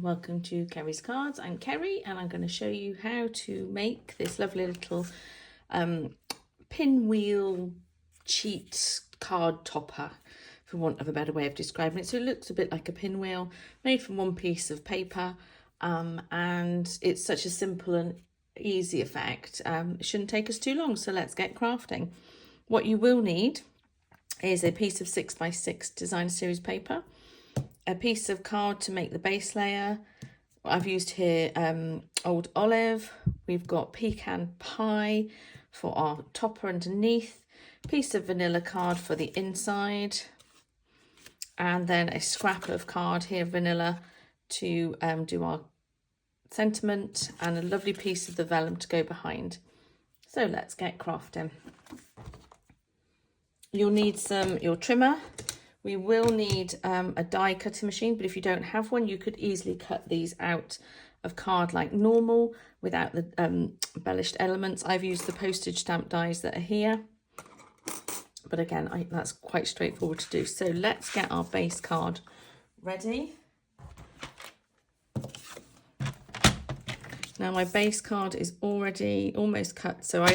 welcome to Kerry's Cards. I'm Kerry and I'm going to show you how to make this lovely little pinwheel cheat card topper, for want of a better way of describing it. So it looks a bit like a pinwheel made from one piece of paper, and it's such a simple and easy effect. It shouldn't take us too long, so let's get crafting. What you will need is a piece of 6x6 design series paper, a piece of card to make the base layer. I've used here old olive. We've got pecan pie for our topper underneath, piece of vanilla card for the inside, and then a scrap of card here, vanilla, to do our sentiment, and a lovely piece of the vellum to go behind. So let's get crafting. You'll need your trimmer. We will need a die cutting machine, but if you don't have one, you could easily cut these out of card like normal without the embellished elements. I've used the postage stamp dies that are here, but again, that's quite straightforward to do. So let's get our base card ready. Now my base card is already almost cut, so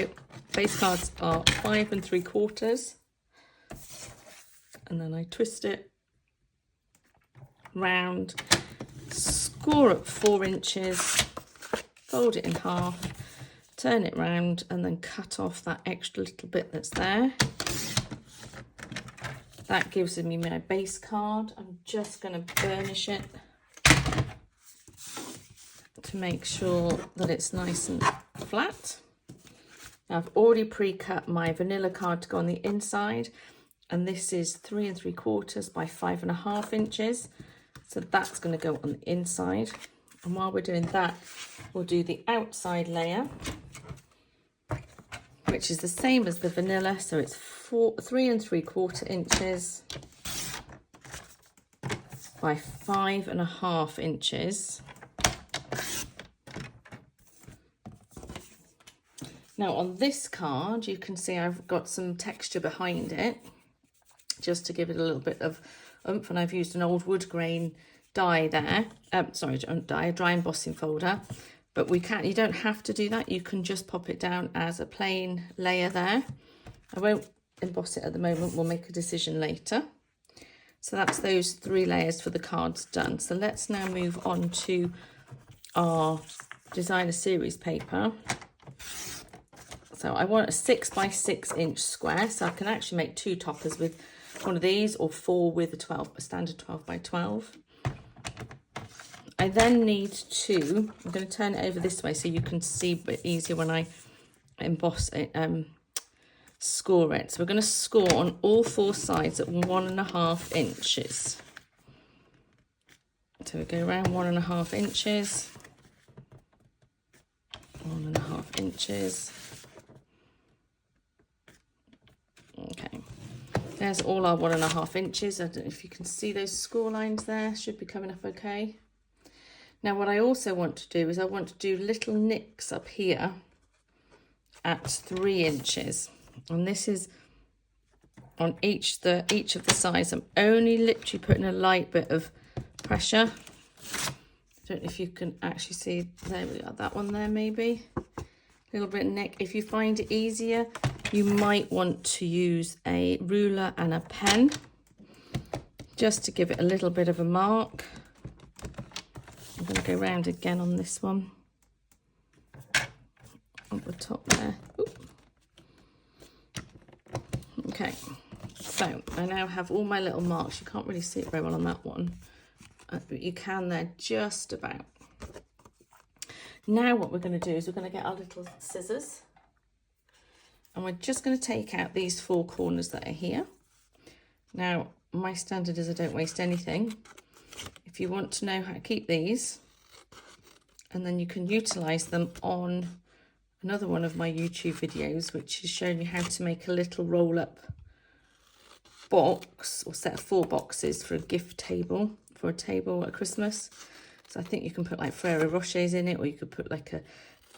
base cards are 5 3/4. And then I twist it round, score up 4 inches, fold it in half, turn it round, and then cut off that extra little bit that's there. That gives me my base card. I'm just going to burnish it to make sure that it's nice and flat. Now I've already pre-cut my vanilla card to go on the inside. And this is 3 3/4 by 5 1/2 inches. So that's going to go on the inside. And while we're doing that, we'll do the outside layer, which is the same as the vanilla. So it's 3 3/4 inches by 5 1/2 inches. Now on this card, you can see I've got some texture behind it, just to give it a little bit of oomph, and I've used an old wood grain die there. Sorry, a dry embossing folder, but you don't have to do that. You can just pop it down as a plain layer there. I won't emboss it at the moment, we'll make a decision later. So that's those 3 layers for the cards done. So let's now move on to our designer series paper. So I want a 6x6 inch square, so I can actually make 2 toppers with one of these, or 4 with a standard 12x12. I then need I'm going to turn it over this way so you can see a bit easier when I emboss it, score it. So we're going to score on all 4 sides at 1 1/2 inches. So we go around 1 1/2 inches, 1 1/2 inches. Okay. There's all our 1 1/2 inches. I don't know if you can see those score lines there. Should be coming up okay. Now what I also want to do is I want to do little nicks up here at 3 inches. And this is on each of the sides. I'm only literally putting a light bit of pressure. I don't know if you can actually see. There we are, that one there maybe. A little bit of nick. If you find it easier, you might want to use a ruler and a pen just to give it a little bit of a mark. I'm going to go round again on this one, on the top there. Oop. Okay, so I now have all my little marks. You can't really see it very well on that one, but you can there just about. Now what we're going to do is we're going to get our little scissors, and we're just going to take out these 4 corners that are here. Now, my standard is I don't waste anything. If you want to know how to keep these, and then you can utilise them on another one of my YouTube videos, which is showing you how to make a little roll-up box, or set of 4 boxes for a gift table, for a table at Christmas. So I think you can put like Ferrero Rochers in it, or you could put like a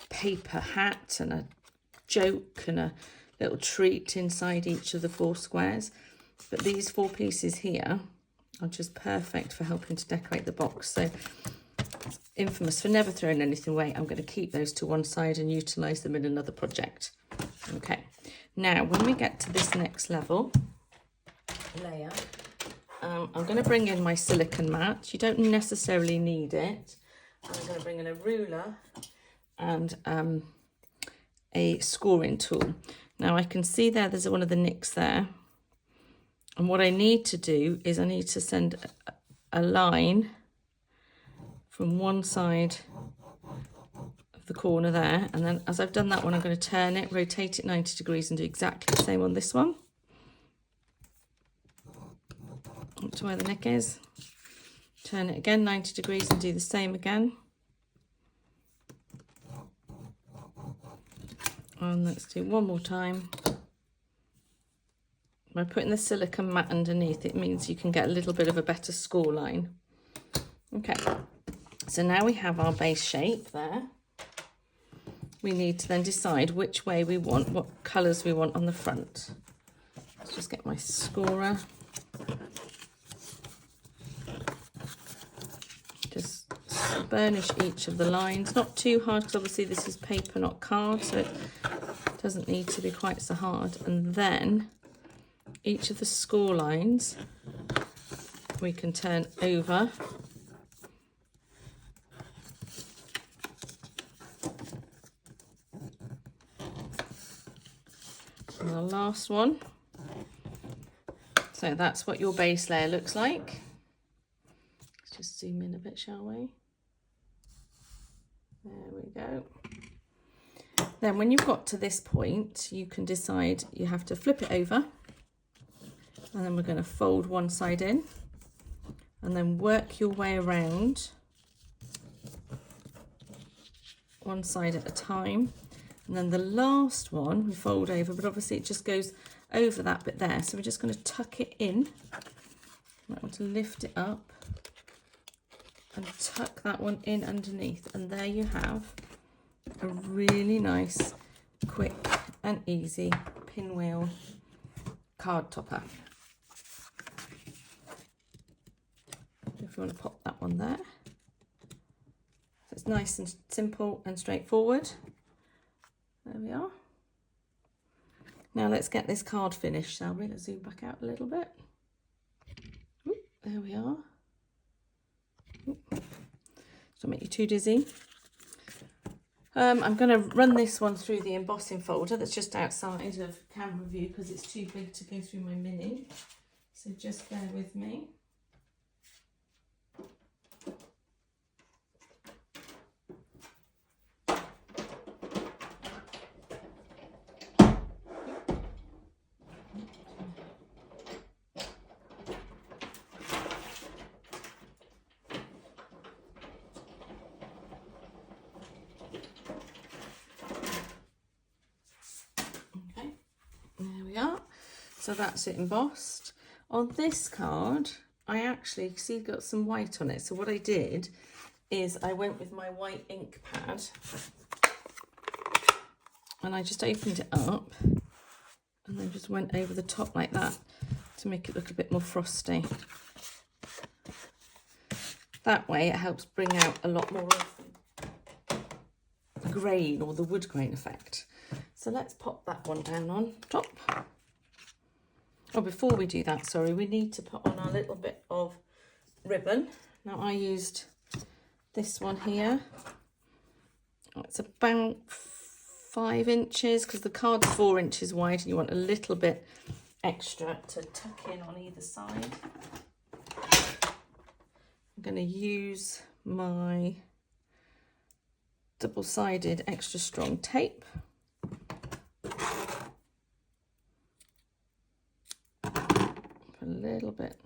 paper hat and a joke and a little treat inside each of the 4 squares. But these 4 pieces here are just perfect for helping to decorate the box. So infamous for never throwing anything away, I'm going to keep those to one side and utilise them in another project. Okay, now when we get to this next layer, I'm going to bring in my silicone mat. You don't necessarily need it. I'm going to bring in a ruler and a scoring tool. Now I can see there's one of the nicks there. And what I need to do is I need to send a line from one side of the corner there. And then as I've done that one, I'm going to turn it, rotate it 90 degrees and do exactly the same on this one. Up to where the nick is. Turn it again 90 degrees and do the same again. And let's do one more time. By putting the silicone mat underneath, it means you can get a little bit of a better score line. Okay, so now we have our base shape there. We need to then decide which way we want, what colours we want on the front. Let's just get my scorer. Just burnish each of the lines, not too hard because obviously this is paper, not card, so it doesn't need to be quite so hard. And then each of the score lines we can turn over and the last one. So that's what your base layer looks like. Let's just zoom in a bit, shall we? There we go. Then when you've got to this point, you can decide you have to flip it over, and then we're going to fold one side in and then work your way around one side at a time. And then the last one we fold over, but obviously it just goes over that bit there. So we're just going to tuck it in. I want to lift it up and tuck that one in underneath. And there you have a really nice, quick and easy pinwheel card topper. If you want to pop that one there. So it's nice and simple and straightforward. There we are. Now let's get this card finished, shall we? Let's zoom back out a little bit. Ooh, there we are. Don't make you too dizzy. I'm going to run this one through the embossing folder that's just outside of camera view because it's too big to go through my mini. So just bear with me. So that's it embossed. On this card, I actually see got some white on it. So what I did is I went with my white ink pad and I just opened it up and then just went over the top like that to make it look a bit more frosty. That way it helps bring out a lot more of the grain or the wood grain effect. So let's pop that one down on top. Oh, before we do that, sorry, we need to put on a little bit of ribbon. Now I used this one here. It's about 5 inches because the card's 4 inches wide and you want a little bit extra to tuck in on either side. I'm going to use my double-sided extra strong tape. A little bit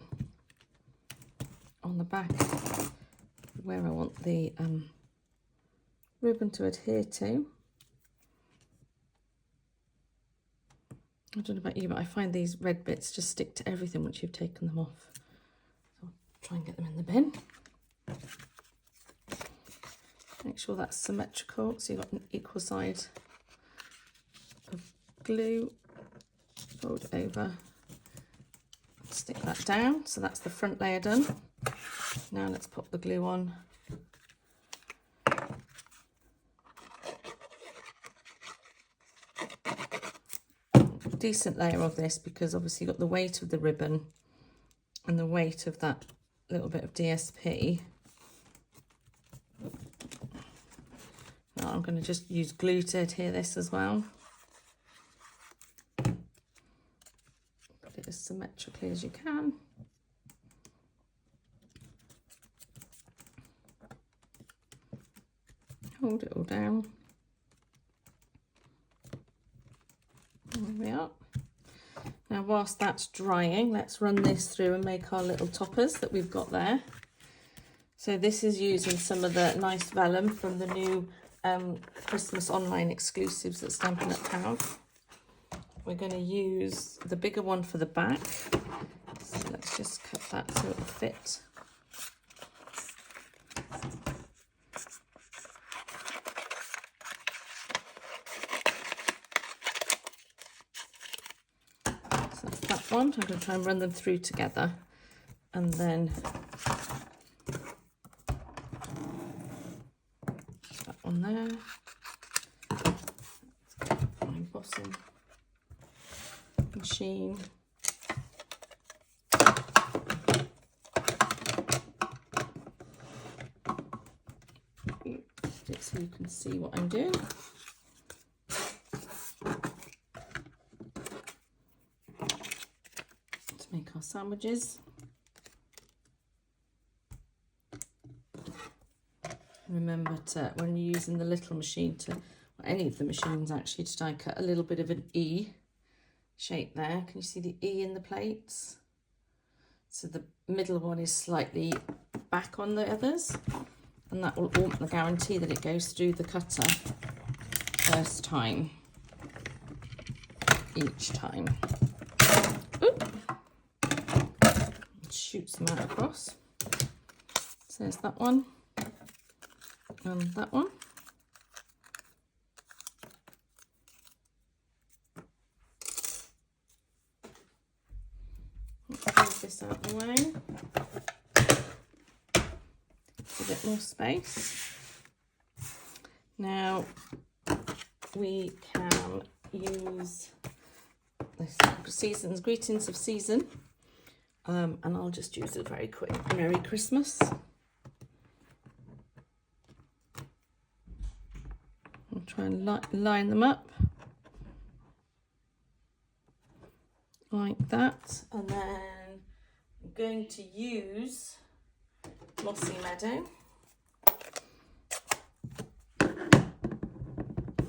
on the back where I want the ribbon to adhere to. I don't know about you, but I find these red bits just stick to everything once you've taken them off. So I'll try and get them in the bin. Make sure that's symmetrical, so you've got an equal side of glue. Fold it over. Stick that down, so that's the front layer done. Now let's pop the glue on decent layer of this because obviously you've got the weight of the ribbon and the weight of that little bit of DSP. Now I'm going to just use glue to adhere this as well. Put it as symmetrically as you can. Hold it all down. There we are. Now whilst that's drying, let's run this through and make our little toppers that we've got there. So this is using some of the nice vellum from the new Christmas online exclusives that Stampin' Up! Have. We're going to use the bigger one for the back. So let's just cut that so it'll fit. So that's that one. I'm going to try and run them through together, and then that one there. Embossing machine. Just so you can see what I'm doing. To make our sandwiches. Remember to, when you're using the little machine, to, or any of the machines actually, to die cut a little bit of an E shape there. Can you see the E in the plates? So the middle one is slightly back on the others, and that will guarantee that it goes through the cutter first time, each time. Oop. Shoot some out across. So there's that one, and that one. Move this out of the way. A bit more space. Now we can use this season's greetings of season, and I'll just use a very quick Merry Christmas. I'll try and line them up like that, and then I'm going to use Mossy Meadow.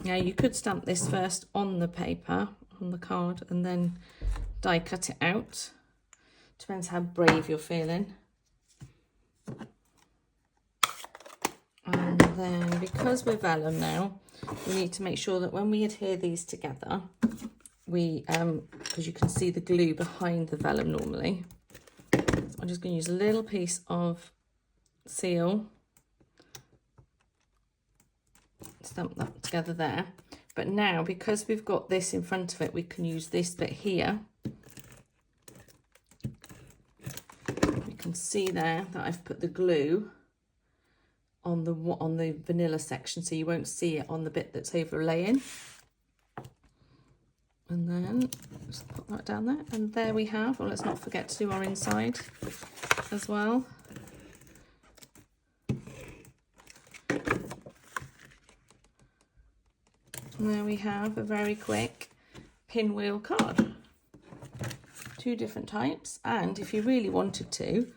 Now you could stamp this first on the paper, on the card, and then die cut it out. Depends how brave you're feeling. And then because we're vellum now, we need to make sure that when we adhere these together, we, because you can see the glue behind the vellum normally. So I'm just going to use a little piece of seal, stamp that together there. But now, because we've got this in front of it, we can use this bit here. You can see there that I've put the glue on the vanilla section, so you won't see it on the bit that's overlaying. And then just put that down there, and there we have. Well, let's not forget to do our inside as well. And there we have a very quick pinwheel card. 2 different types, and if you really wanted to,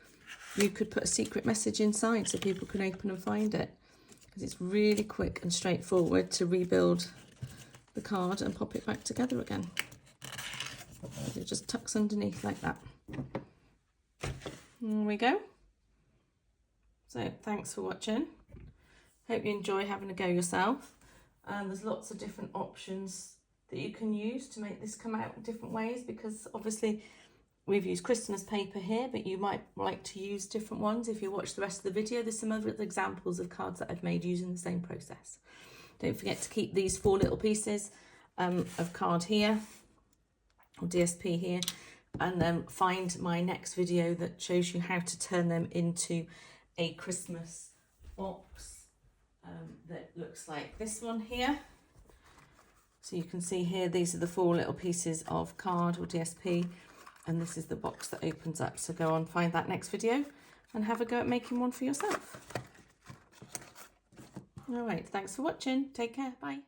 you could put a secret message inside so people can open and find it, because it's really quick and straightforward to rebuild the card and pop it back together again. It just tucks underneath like that. There we go. So thanks for watching. Hope you enjoy having a go yourself. And there's lots of different options that you can use to make this come out in different ways, because obviously we've used Christmas paper here, but you might like to use different ones. If you watch the rest of the video, there's some other examples of cards that I've made using the same process. Don't forget to keep these 4 little pieces of card here, or DSP here, and then find my next video that shows you how to turn them into a Christmas box that looks like this one here. So you can see here, these are the 4 little pieces of card or DSP, and this is the box that opens up. So go on, find that next video and have a go at making one for yourself. All right, thanks for watching. Take care. Bye.